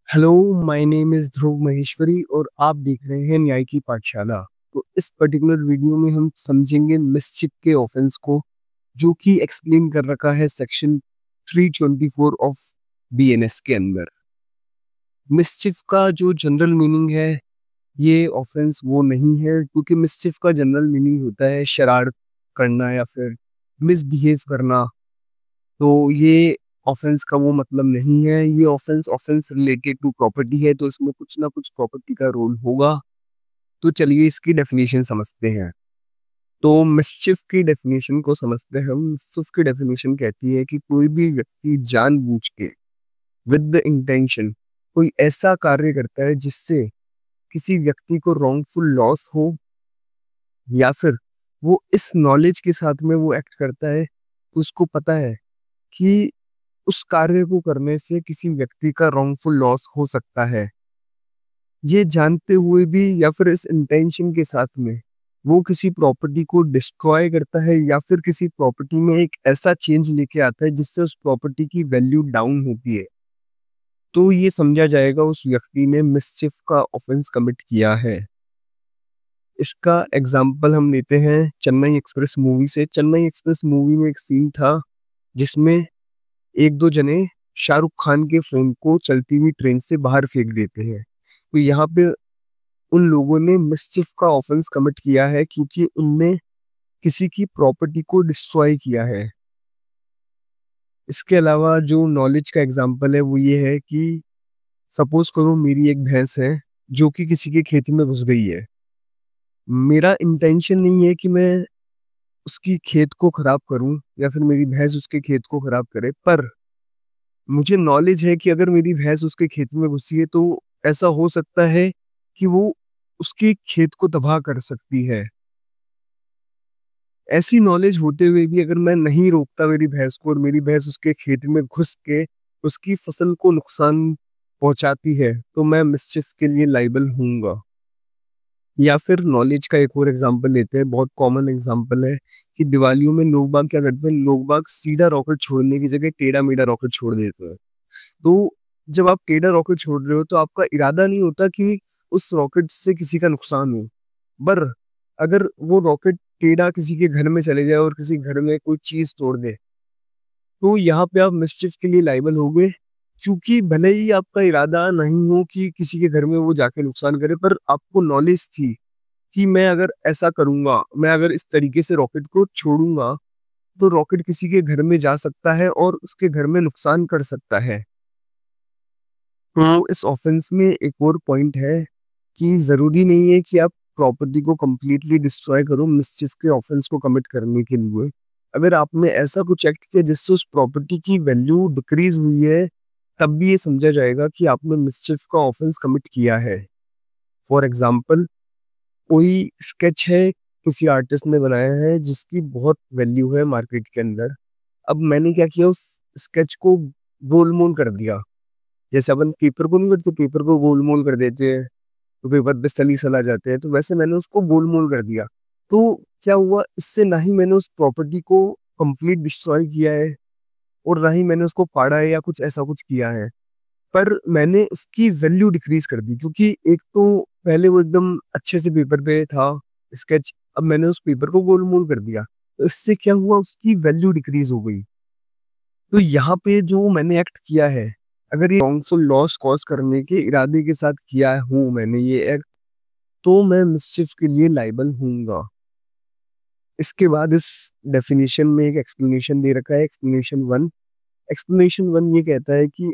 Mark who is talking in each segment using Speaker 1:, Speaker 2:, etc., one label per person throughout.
Speaker 1: Hello, my name is ध्रुव महेश्वरी और आप देख रहे हैं न्याय की पाठशाला। तो इस पर्टिकुलर वीडियो में हम समझेंगे मिसचिफ के ऑफेंस को, जो कि एक्सप्लेन कर रखा है सेक्शन 324 ऑफ बीएनएस के अंदर। मिसचिफ का जो जनरल मीनिंग है, ये ऑफेंस वो नहीं है, क्योंकि मिसचिफ का जनरल मीनिंग होता है शरारत करना या फिर मिसबिहेव करना। तो ये ऑफेंस का वो मतलब नहीं है। ये offence offence related to property है, तो इसमें कुछ ना कुछ प्रॉपर्टी का रोल होगा। तो चलिए इसकी डेफिनेशन समझते हैं। तो मिसचिफ की डेफिनेशन को समझते हैं हम। मिसचिफ की डेफिनेशन कहती है कि कोई भी व्यक्ति जानबूझ के विद द इंटेंशन कोई ऐसा कार्य करता है जिससे किसी व्यक्ति को रॉन्गफुल लॉस हो, या फिर वो इस नॉलेज के साथ में वो एक्ट करता है, उसको पता है कि उस कार्य को करने से किसी व्यक्ति का रॉन्गफुल लॉस हो सकता है। ये जानते हुए भी या फिर इस इंटेंशन के साथ में वो किसी प्रॉपर्टी को डिस्ट्रॉय करता है, या फिर किसी प्रॉपर्टी में एक ऐसा चेंज लेके आता है जिससे उस प्रॉपर्टी की वैल्यू डाउन होती है, तो ये समझा जाएगा उस व्यक्ति ने मिसचिफ का ऑफेंस कमिट किया है। इसका एग्जाम्पल हम लेते हैं चेन्नई एक्सप्रेस मूवी से। चेन्नई एक्सप्रेस मूवी में एक सीन था जिसमें एक दो जने शाहरुख खान के फोन को चलती हुई ट्रेन से बाहर फेंक देते हैं। तो यहाँ पे उन लोगों ने मिसचिफ का ऑफेंस कमिट किया है, क्योंकि उनने किसी की प्रॉपर्टी को डिस्ट्रॉय किया है। इसके अलावा जो नॉलेज का एग्जाम्पल है वो ये है कि सपोज करो मेरी एक भैंस है जो कि किसी के खेत में घुस गई है। मेरा इंटेंशन नहीं है कि मैं उसकी खेत को खराब करूं या फिर मेरी भैंस उसके खेत को खराब करे, पर मुझे नॉलेज है कि अगर मेरी भैंस उसके खेत में घुसी है तो ऐसा हो सकता है कि वो उसके खेत को तबाह कर सकती है। ऐसी नॉलेज होते हुए भी अगर मैं नहीं रोकता मेरी भैंस को और मेरी भैंस उसके खेत में घुस के उसकी फसल को नुकसान पहुंचाती है, तो मैं मिसचिफ के लिए लाइबल हूँगा। या फिर नॉलेज का एक और एग्जांपल लेते हैं, बहुत कॉमन एग्जांपल है कि दिवालियों में लोग बाग क्या करते हैं, लोग बाग सीधा रॉकेट छोड़ने की जगह टेढ़ा मेढ़ा रॉकेट छोड़ देते हैं। तो जब आप टेढ़ा रॉकेट छोड़ रहे हो तो आपका इरादा नहीं होता कि उस रॉकेट से किसी का नुकसान हो, पर अगर वो रॉकेट टेढ़ा किसी के घर में चले जाए और किसी घर में कोई चीज तोड़ दे, तो यहाँ पे आप मिसचिफ के लिए लाइबल हो गए। क्योंकि भले ही आपका इरादा नहीं हो कि किसी के घर में वो जाके नुकसान करे, पर आपको नॉलेज थी कि मैं अगर ऐसा करूंगा, मैं अगर इस तरीके से रॉकेट को छोड़ूंगा, तो रॉकेट किसी के घर में जा सकता है और उसके घर में नुकसान कर सकता है। तो इस ऑफेंस में एक और पॉइंट है कि जरूरी नहीं है कि आप प्रॉपर्टी को कंप्लीटली डिस्ट्रॉय करो मिसचिफ के ऑफेंस को कमिट करने के लिए। अगर आपने ऐसा कुछ एक्ट किया जिससे उस प्रॉपर्टी की वैल्यू डिक्रीज हुई है, तब भी ये समझा जाएगा कि आपने मिसचिफ का ऑफेंस कमिट किया है। फॉर एग्जाम्पल, कोई स्केच है किसी आर्टिस्ट ने बनाया है जिसकी बहुत वैल्यू है मार्केट के अंदर। अब मैंने क्या किया, उस स्केच को गोलमोल कर दिया। जैसे अपन पेपर को नहीं करते, पेपर को गोलमोल कर देते हैं तो पेपर पे सली सल आ जाते हैं, तो वैसे मैंने उसको गोलमोल कर दिया। तो क्या हुआ, इससे ना ही मैंने उस प्रॉपर्टी को कंप्लीट डिस्ट्रॉय किया है और ना ही मैंने उसको पाड़ा है या कुछ ऐसा कुछ किया है, पर मैंने उसकी वैल्यू डिक्रीज कर दी। क्योंकि एक तो पहले वो एकदम अच्छे से पेपर पे था स्केच, अब मैंने उस पेपर को गोलमोल कर दिया, तो इससे क्या हुआ, उसकी वैल्यू डिक्रीज हो गई। तो यहाँ पे जो मैंने एक्ट किया है, अगर ये रॉन्गफुल लॉस कॉज करने के इरादे के साथ किया हूँ मैंने ये एक्ट, तो मैं मिसचिफ के लिए लाइबल हूँगा। इसके बाद इस डेफिनेशन में एक एक्सप्लेनेशन दे रखा है, एक्सप्लेनेशन वन। एक्सप्लेनेशन वन ये कहता है कि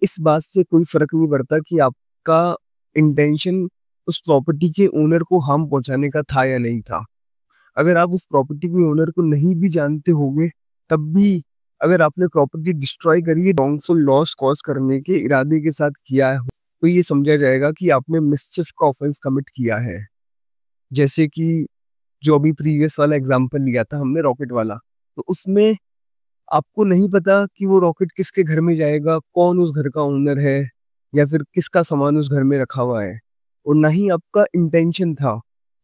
Speaker 1: इस बात से कोई फर्क नहीं पड़ता कि आपका इंटेंशन उस प्रॉपर्टी के ओनर को हार्म पहुंचाने का था या नहीं था। अगर आप उस प्रॉपर्टी के ओनर को नहीं भी जानते होंगे, तब भी अगर आपने प्रॉपर्टी डिस्ट्रॉय करी है रॉन्गफुल लॉस कॉज करने के इरादे के साथ किया है, तो ये समझा जाएगा कि आपने मिसचिफ का ऑफेंस कमिट किया है। जैसे कि जो अभी प्रीवियस वाला एग्जांपल लिया था हमने रॉकेट वाला, तो उसमें आपको नहीं पता कि वो रॉकेट किसके घर में जाएगा, कौन उस घर का ओनर है, या फिर किसका सामान उस घर में रखा हुआ है। और ना ही आपका इंटेंशन था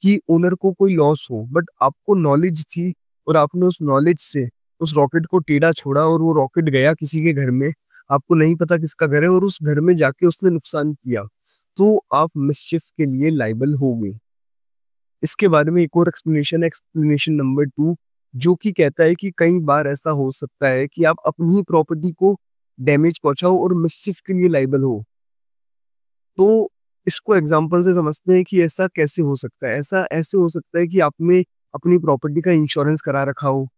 Speaker 1: कि ओनर को कोई लॉस हो, बट आपको नॉलेज थी और आपने उस नॉलेज से उस रॉकेट को टेढ़ा छोड़ा और वो रॉकेट गया किसी के घर में, आपको नहीं पता किसका घर है और उस घर में जाके उसने नुकसान किया, तो आप मिसचिफ के लिए लाइबल होगे। इसके बारे में एक और एक्सप्लेनेशन है, एक्सप्लेनेशन नंबर 2, जो कि कहता है कि कई बार ऐसा हो सकता है कि आप अपनी ही प्रॉपर्टी को डैमेज पहुंचाओ और मिसचिफ के लिए लाइबल हो। तो इसको एग्जांपल से समझते हैं कि ऐसा कैसे हो सकता है। ऐसा ऐसे हो सकता है कि आपने अपनी प्रॉपर्टी का इंश्योरेंस करा रखा हो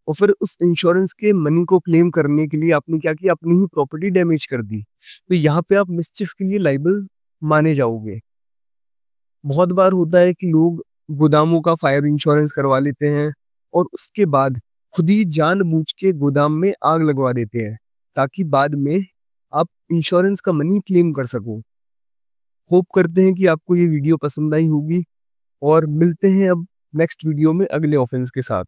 Speaker 1: और फिर उस इंश्योरेंस के मनी को क्लेम करने के लिए आपने क्या किया, अपनी ही प्रॉपर्टी डैमेज कर दी, तो यहाँ पे आप मिसचिफ के लिए लाइबल माने जाओगे। बहुत बार होता है कि लोग गोदामों का फायर इंश्योरेंस करवा लेते हैं और उसके बाद खुद ही जानबूझ के गोदाम में आग लगवा देते हैं, ताकि बाद में आप इंश्योरेंस का मनी क्लेम कर सको। होप करते हैं कि आपको ये वीडियो पसंद आई होगी और मिलते हैं अब नेक्स्ट वीडियो में अगले ऑफेंस के साथ।